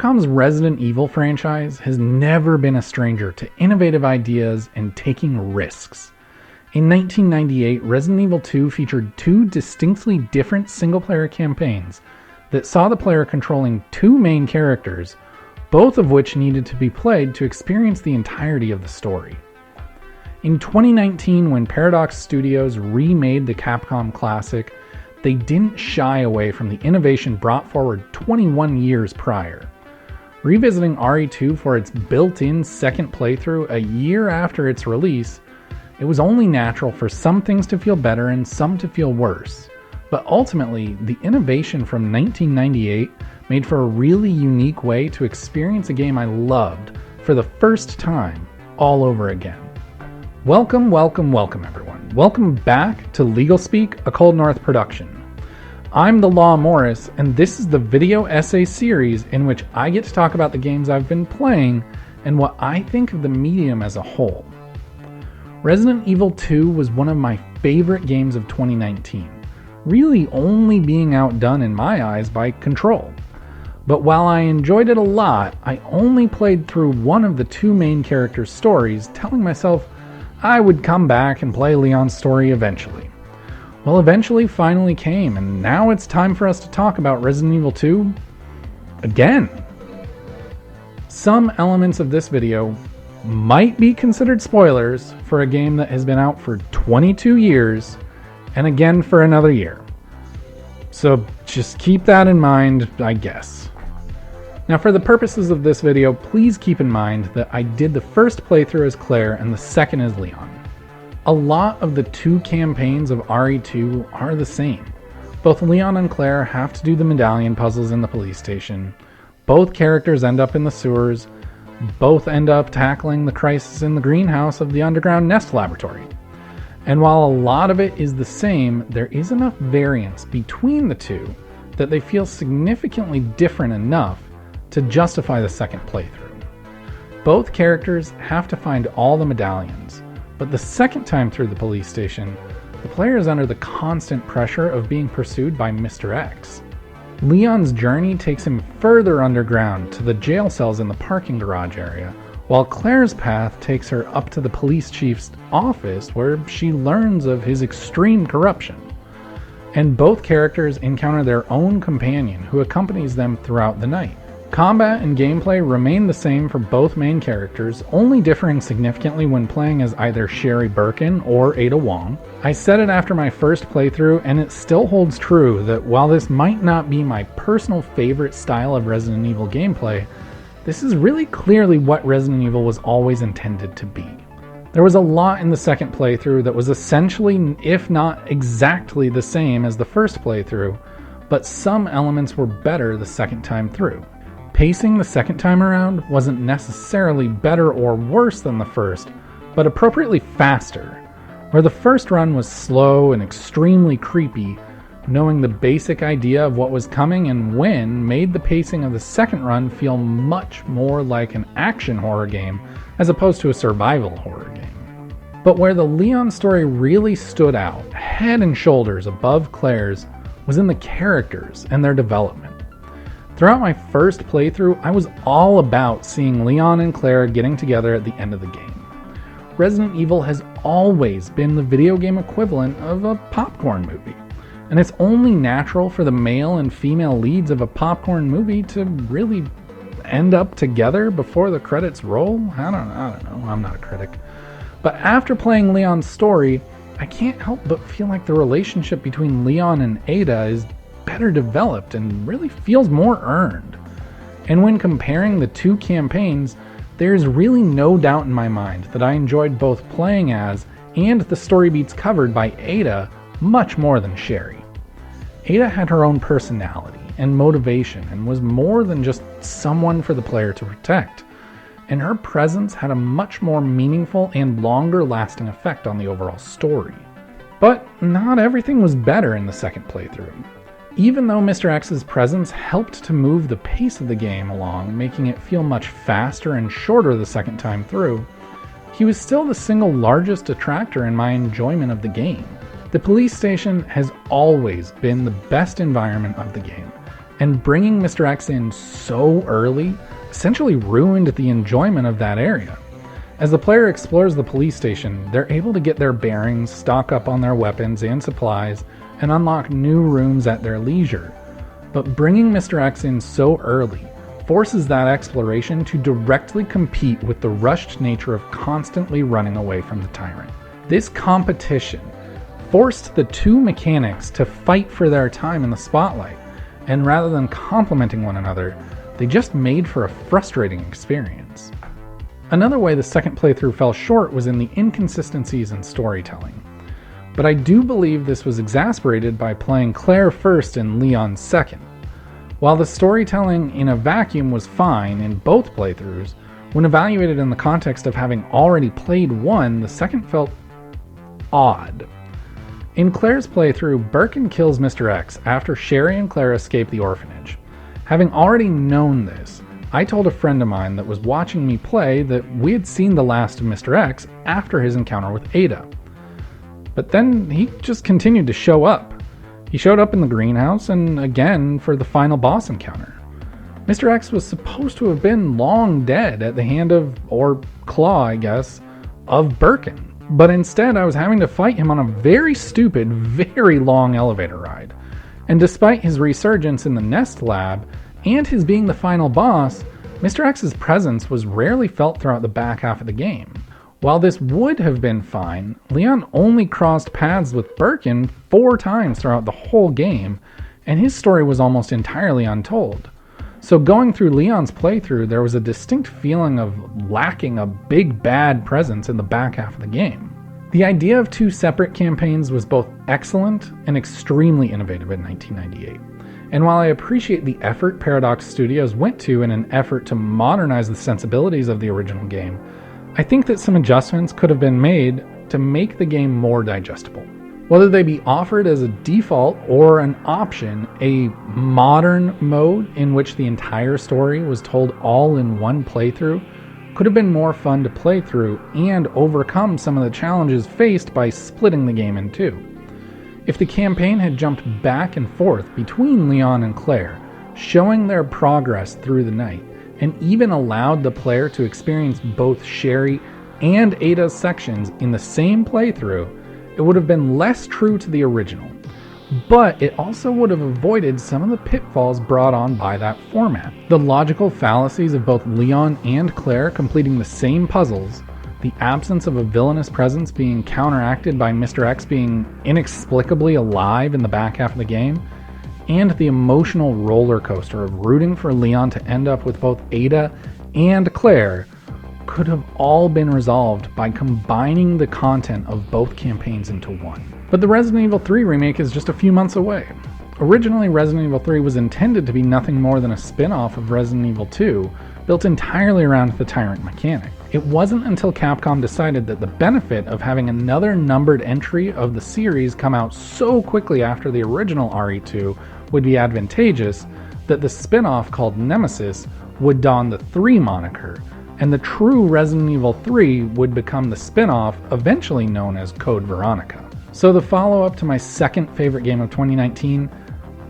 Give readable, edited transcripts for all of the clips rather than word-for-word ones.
Capcom's Resident Evil franchise has never been a stranger to innovative ideas and taking risks. In 1998, Resident Evil 2 featured two distinctly different single-player campaigns that saw the player controlling two main characters, both of which needed to be played to experience the entirety of the story. In 2019, when Paradox Studios remade the Capcom classic, they didn't shy away from the innovation brought forward 21 years prior. Revisiting RE2 for its built-in second playthrough a year after its release, it was only natural for some things to feel better and some to feel worse. But ultimately, the innovation from 1998 made for a really unique way to experience a game I loved for the first time all over again. Welcome everyone. Welcome back to LegalSpeak, a ColdNorth production. I'm the Law Morris, and this is the video essay series in which I get to talk about the games I've been playing and what I think of the medium as a whole. Resident Evil 2 was one of my favorite games of 2019, really only being outdone in my eyes by Control. But while I enjoyed it a lot, I only played through one of the two main characters' stories, telling myself I would come back and play Leon's story eventually. Well, eventually finally came, and now it's time for us to talk about Resident Evil 2 again. Some elements of this video might be considered spoilers for a game that has been out for 22 years, and again for another year. So just keep that in mind, I guess. Now, for the purposes of this video, please keep in mind that I did the first playthrough as Claire and the second as Leon. A lot of the two campaigns of RE2 are the same. Both Leon and Claire have to do the medallion puzzles in the police station. Both characters end up in the sewers. Both end up tackling the crisis in the greenhouse of the underground Nest laboratory. And while a lot of it is the same, there is enough variance between the two that they feel significantly different enough to justify the second playthrough. Both characters have to find all the medallions, but the second time through the police station, the player is under the constant pressure of being pursued by Mr. X. Leon's journey takes him further underground to the jail cells in the parking garage area, while Claire's path takes her up to the police chief's office where she learns of his extreme corruption. And both characters encounter their own companion who accompanies them throughout the night. Combat and gameplay remain the same for both main characters, only differing significantly when playing as either Sherry Birkin or Ada Wong. I said it after my first playthrough, and it still holds true that while this might not be my personal favorite style of Resident Evil gameplay, this is really clearly what Resident Evil was always intended to be. There was a lot in the second playthrough that was essentially, if not exactly the same as the first playthrough, but some elements were better the second time through. Pacing the second time around wasn't necessarily better or worse than the first, but appropriately faster. Where the first run was slow and extremely creepy, knowing the basic idea of what was coming and when made the pacing of the second run feel much more like an action horror game as opposed to a survival horror game. But where the Leon story really stood out, head and shoulders above Claire's, was in the characters and their development. Throughout my first playthrough, I was all about seeing Leon and Claire getting together at the end of the game. Resident Evil has always been the video game equivalent of a popcorn movie, and it's only natural for the male and female leads of a popcorn movie to really end up together before the credits roll. I don't know, I'm not a critic. But after playing Leon's story, I can't help but feel like the relationship between Leon and Ada is better developed and really feels more earned. And when comparing the two campaigns, there's really no doubt in my mind that I enjoyed both playing as and the story beats covered by Ada much more than Sherry. Ada had her own personality and motivation and was more than just someone for the player to protect, and her presence had a much more meaningful and longer lasting effect on the overall story. But not everything was better in the second playthrough. Even though Mr. X's presence helped to move the pace of the game along, making it feel much faster and shorter the second time through, he was still the single largest detractor in my enjoyment of the game. The police station has always been the best environment of the game, and bringing Mr. X in so early essentially ruined the enjoyment of that area. As the player explores the police station, they're able to get their bearings, stock up on their weapons and supplies, and unlock new rooms at their leisure. But bringing Mr. X in so early forces that exploration to directly compete with the rushed nature of constantly running away from the tyrant. This competition forced the two mechanics to fight for their time in the spotlight, and rather than complementing one another, they just made for a frustrating experience. Another way the second playthrough fell short was in the inconsistencies in storytelling. But I do believe this was exacerbated by playing Claire first and Leon second. While the storytelling in a vacuum was fine in both playthroughs, when evaluated in the context of having already played one, the second felt odd. In Claire's playthrough, Birkin kills Mr. X after Sherry and Claire escape the orphanage. Having already known this, I told a friend of mine that was watching me play that we had seen the last of Mr. X after his encounter with Ada. But then he just continued to show up. He showed up in the greenhouse and again for the final boss encounter. Mr. X was supposed to have been long dead at the hand of, or claw I guess, of Birkin. But instead I was having to fight him on a very stupid, very long elevator ride. And despite his resurgence in the Nest Lab, and his being the final boss, Mr. X's presence was rarely felt throughout the back half of the game. While this would have been fine, Leon only crossed paths with Birkin 4 times throughout the whole game, and his story was almost entirely untold. So going through Leon's playthrough, there was a distinct feeling of lacking a big bad presence in the back half of the game. The idea of 2 separate campaigns was both excellent and extremely innovative in 1998. And while I appreciate the effort Paradox Studios went to in an effort to modernize the sensibilities of the original game, I think that some adjustments could have been made to make the game more digestible. Whether they be offered as a default or an option, a modern mode in which the entire story was told all in one playthrough could have been more fun to play through and overcome some of the challenges faced by splitting the game in 2. If the campaign had jumped back and forth between Leon and Claire, showing their progress through the night, and even allowed the player to experience both Sherry and Ada's sections in the same playthrough, it would have been less true to the original. But it also would have avoided some of the pitfalls brought on by that format. The logical fallacies of both Leon and Claire completing the same puzzles, the absence of a villainous presence being counteracted by Mr. X being inexplicably alive in the back half of the game, and the emotional roller coaster of rooting for Leon to end up with both Ada and Claire could have all been resolved by combining the content of both campaigns into one. But the Resident Evil 3 remake is just a few months away. Originally, Resident Evil 3 was intended to be nothing more than a spin-off of Resident Evil 2, built entirely around the Tyrant mechanic. It wasn't until Capcom decided that the benefit of having another numbered entry of the series come out so quickly after the original RE2 would be advantageous that the spin-off called Nemesis would don the 3 moniker, and the true Resident Evil 3 would become the spin-off eventually known as Code Veronica. So the follow-up to my second favorite game of 2019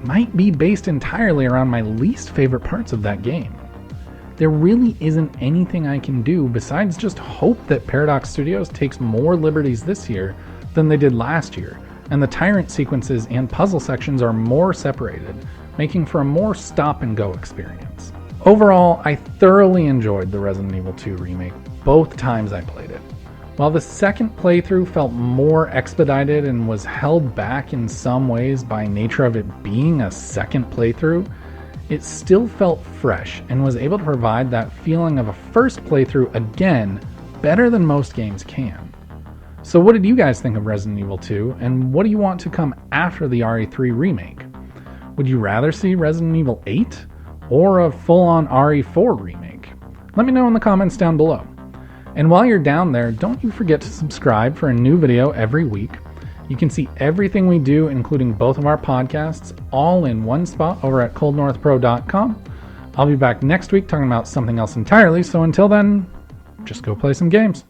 might be based entirely around my least favorite parts of that game. There really isn't anything I can do besides just hope that Paradox Studios takes more liberties this year than they did last year, and the Tyrant sequences and puzzle sections are more separated, making for a more stop-and-go experience. Overall, I thoroughly enjoyed the Resident Evil 2 remake both times I played it. While the second playthrough felt more expedited and was held back in some ways by nature of it being a second playthrough, it still felt fresh and was able to provide that feeling of a first playthrough again better than most games can. So what did you guys think of Resident Evil 2, and what do you want to come after the RE3 remake? Would you rather see Resident Evil 8 or a full-on RE4 remake? Let me know in the comments down below. And while you're down there, don't you forget to subscribe for a new video every week. You can see everything we do, including both of our podcasts, all in one spot over at ColdNorthPro.com. I'll be back next week talking about something else entirely, so until then, just go play some games.